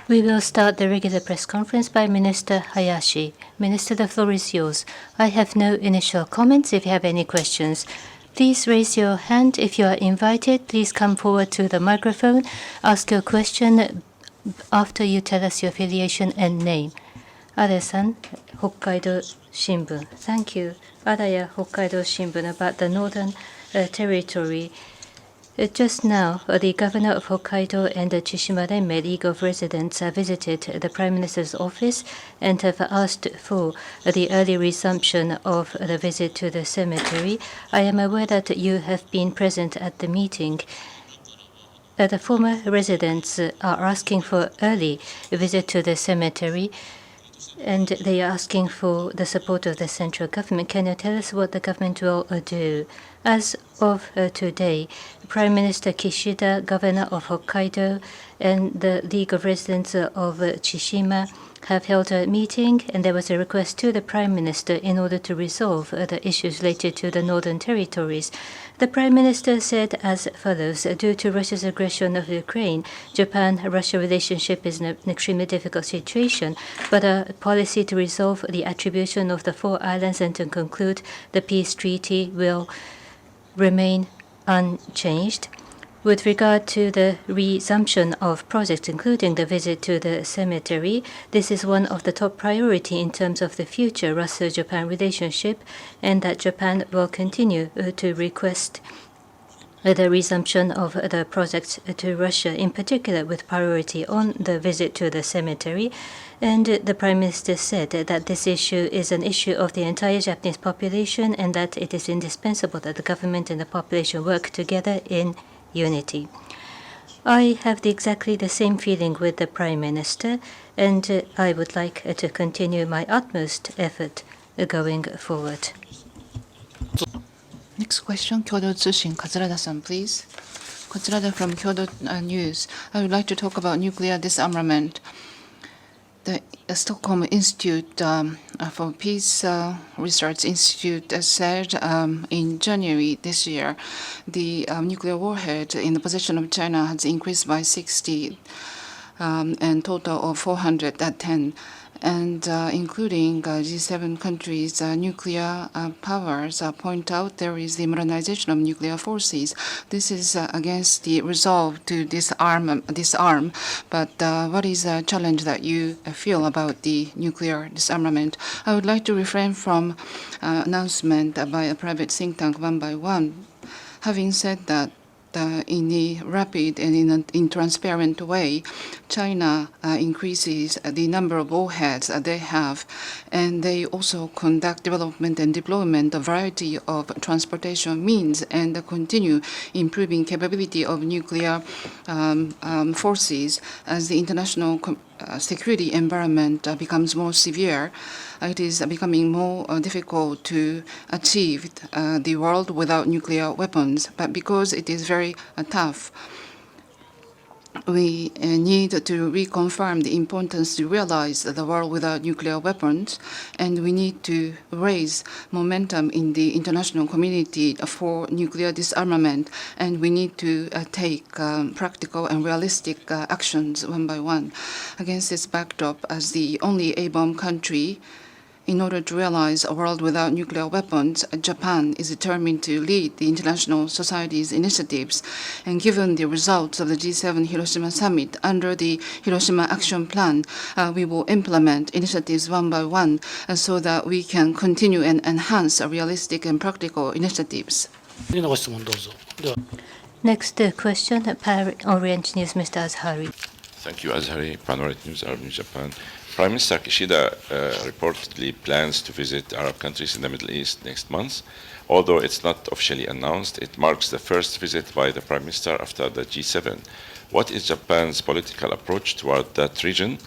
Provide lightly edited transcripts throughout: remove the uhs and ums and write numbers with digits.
We will start the regular press conference by Minister Hayashi. Minister, the floor is yours. I have no initial comments. If you have any questions, please raise your hand. If you are invited, please come forward to the microphone. Ask your question after you tell us your affiliation and name. Ada-san, Hokkaido Shimbun. Thank you. Araya, Hokkaido Shimbun, about the Northern Territory. Just now, the governor of Hokkaido and the Chiishima Renmei League of Residents visited the Prime Minister's office and have asked for the early resumption of the visit to the cemetery. I am aware that you have been present at the meeting. The former residents are asking for early visit to the cemetery, and they are asking for the support of the central government. Can you tell us what the government will do? As of today, Prime Minister Kishida, Governor of Hokkaido, and the League of Residents of Chiishima have held a meeting, and there was a request to the Prime Minister in order to resolve the issues related to the Northern Territories. The Prime Minister said as follows: due to Russia's aggression of Ukraine, Japan-Russia relationship is in an extremely difficult situation, but a policy to resolve the attribution of the 4 islands and to conclude the peace treaty will remain unchanged. With regard to the resumption of projects, including the visit to the cemetery, this is one of the top priority in terms of the future Russia-Japan relationship, and that Japan will continue to request the resumption of the projects to Russia, in particular with priority on the visit to the cemetery. And the Prime Minister said that this issue is an issue of the entire Japanese population and that it is indispensable that the government and the population work together in unity. I have exactly the same feeling with the Prime Minister, and I would like to continue my utmost effort going forward. Next question, Kyodo Tsushin, Katsurada-san, please. Katsurada from Kyodo News. I would like to talk about nuclear disarmament. The Stockholm Institute for Peace Research Institute said in January this year, the nuclear warhead in the possession of China has increased by 60 and total of 410. And including G7 countries, nuclear powers point out there is the modernization of nuclear forces. This is against the resolve to disarm. But what is a challenge that you feel about the nuclear disarmament? I would like to refrain from announcement by a private think tank one by one. Having said that, in a rapid and in transparent way, China increases the number of warheads they have, and they also conduct development and deployment of a variety of transportation means and continue improving capability of nuclear forces as the international security environment becomes more severe. It is becoming more difficult to achieve the world without nuclear weapons. But because it is very tough, we need to reconfirm the importance to realize the world without nuclear weapons, and we need to raise momentum in the international community for nuclear disarmament, and we need to take practical and realistic actions one by one. Against this backdrop, as the only A-bomb country, in order to realize a world without nuclear weapons, Japan is determined to lead the international society's initiatives. And given the results of the G7 Hiroshima Summit, under the Hiroshima Action Plan, we will implement initiatives one by one so that we can continue and enhance realistic and practical initiatives. Next question, Pan Orient News, Mr. Azhari. Thank you, Azhari, Pan Orient News, Arab News, Japan. Prime Minister Kishida reportedly plans to visit Arab countries in the Middle East next month. Although it's not officially announced, it marks the first visit by the Prime Minister after the G7. What is Japan's political approach toward that region,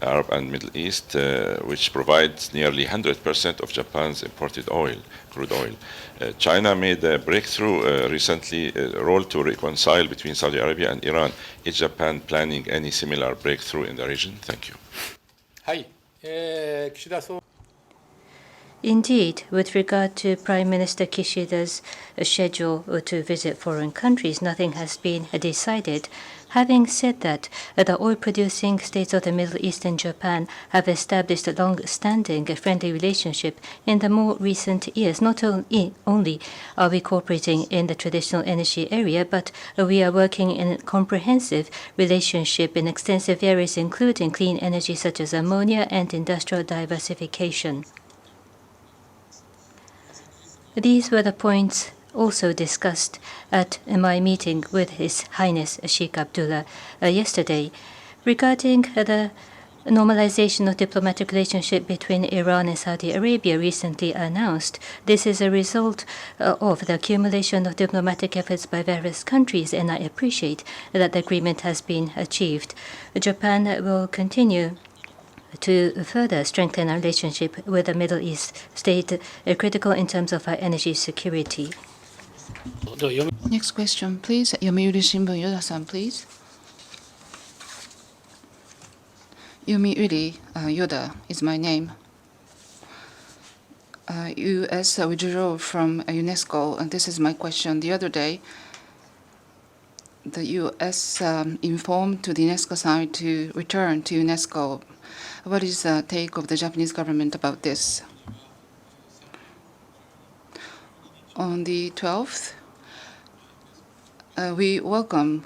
Arab and Middle East, which provides nearly 100% of Japan's imported oil, crude oil? China made a breakthrough recently, a role to reconcile between Saudi Arabia and Iran. Is Japan planning any similar breakthrough in the region? Thank you. Indeed, with regard to Prime Minister Kishida's schedule to visit foreign countries, nothing has been decided. Having said that, the oil-producing states of the Middle East and Japan have established a long-standing friendly relationship in the more recent years. Not only are we cooperating in the traditional energy area, but we are working in a comprehensive relationship in extensive areas, including clean energy such as ammonia and industrial diversification. These were the points also discussed at my meeting with His Highness Sheikh Abdullah yesterday. Regarding the normalization of diplomatic relationship between Iran and Saudi Arabia recently announced, this is a result of the accumulation of diplomatic efforts by various countries, and I appreciate that the agreement has been achieved. Japan will continue to further strengthen our relationship with the Middle East state, critical in terms of our energy security. Next question, please. Yomiuri Shimbun, Yoda-san, please. Yomiuri, Yoda is my name. U.S. withdrew from UNESCO, and this is my question. The other day, the U.S. informed to the UNESCO side to return to UNESCO. What is the take of the Japanese government about this? On the 12th, we welcome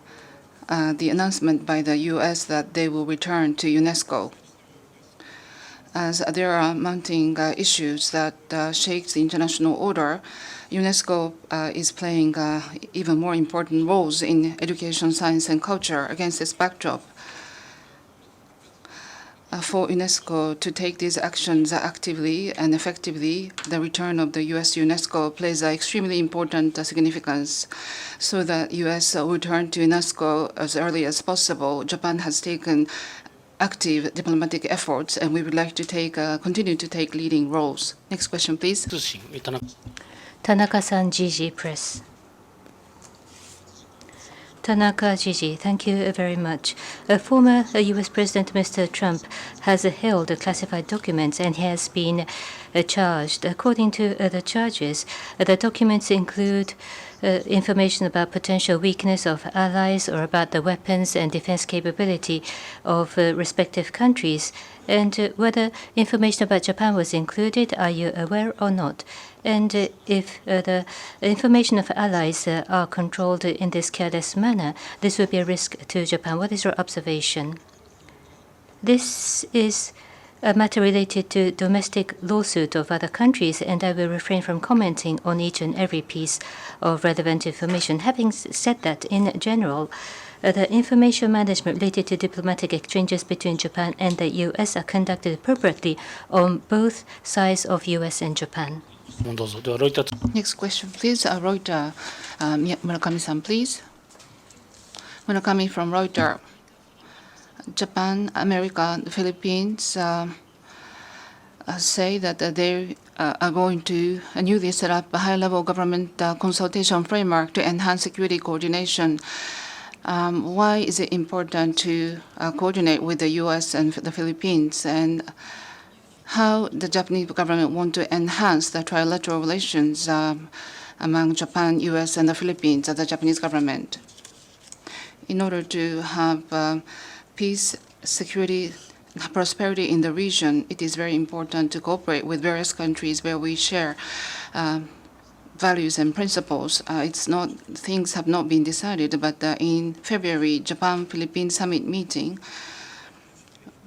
the announcement by the U.S. that they will return to UNESCO, as there are mounting issues that shake the international order. UNESCO is playing even more important roles in education, science, and culture. Against this backdrop, for UNESCO to take these actions actively and effectively, the return of the U.S. UNESCO plays an extremely important significance, so that U.S. will return to UNESCO as early as possible. Japan has taken active diplomatic efforts, and we would like to continue to take leading roles. Next question, please. Tanaka-san, GG Press. Tanaka, Gigi, thank you very much. Former U.S. President Mr. Trump has held classified documents and has been charged. According to the charges, the documents include information about potential weakness of allies or about the weapons and defense capability of respective countries. And whether information about Japan was included, are you aware or not? And if the information of allies are controlled in this careless manner, this will be a risk to Japan. What is your observation? This is a matter related to domestic lawsuit of other countries, and I will refrain from commenting on each and every piece of relevant information. Having said that, in general, the information management related to diplomatic exchanges between Japan and the U.S. are conducted appropriately on both sides of U.S. and Japan. Next question, please. Reuters, Murakami-san, please. Murakami from Reuters. Japan, America, the Philippines say that they are going to newly set up a high-level government consultation framework to enhance security coordination. Why is it important to coordinate with the U.S. and the Philippines, and how the Japanese government want to enhance the trilateral relations among Japan, U.S., and the Philippines as the Japanese government? In order to have peace, security, prosperity in the region, it is very important to cooperate with various countries where we share values and principles. Things have not been decided, but in February, Japan-Philippines summit meeting,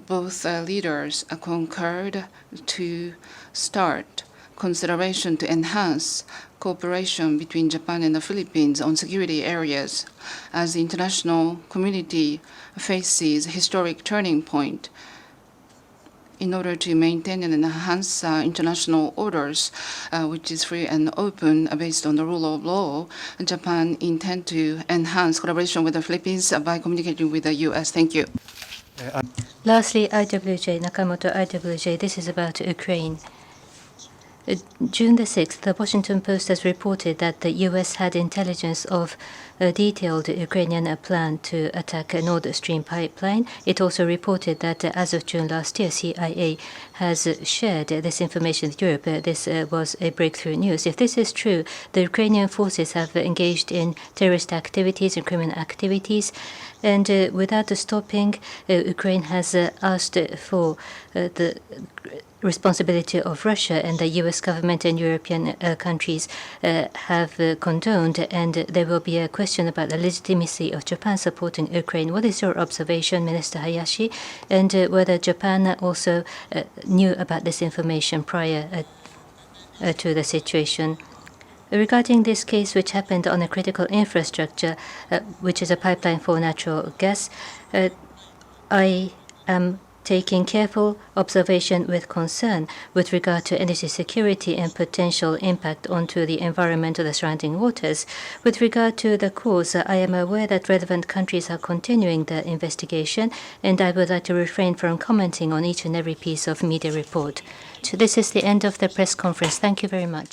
both leaders concurred to start consideration to enhance cooperation between Japan and the Philippines on security areas. As the international community faces a historic turning point, in order to maintain and enhance international orders, which is free and open based on the rule of law, Japan intends to enhance collaboration with the Philippines by communicating with the U.S. Thank you. Lastly, IWJ, Nakamoto IWJ, this is about Ukraine. June the 6th, the Washington Post has reported that the U.S. had intelligence of a detailed Ukrainian plan to attack a Nord Stream pipeline. It also reported that as of June last year, CIA has shared this information with Europe, this was a breakthrough news. If this is true, the Ukrainian forces have engaged in terrorist activities and criminal activities, and without stopping, Ukraine has asked for the responsibility of Russia, and the US government and European countries have condoned, and there will be a question about the legitimacy of Japan supporting Ukraine. What is your observation, Minister Hayashi, and whether Japan also knew about this information prior to the situation? Regarding this case, which happened on a critical infrastructure, which is a pipeline for natural gas, I am taking careful observation with concern with regard to energy security and potential impact onto the environment of the surrounding waters. With regard to the cause, I am aware that relevant countries are continuing the investigation, and I would like to refrain from commenting on each and every piece of media report. So this is the end of the press conference. Thank you very much.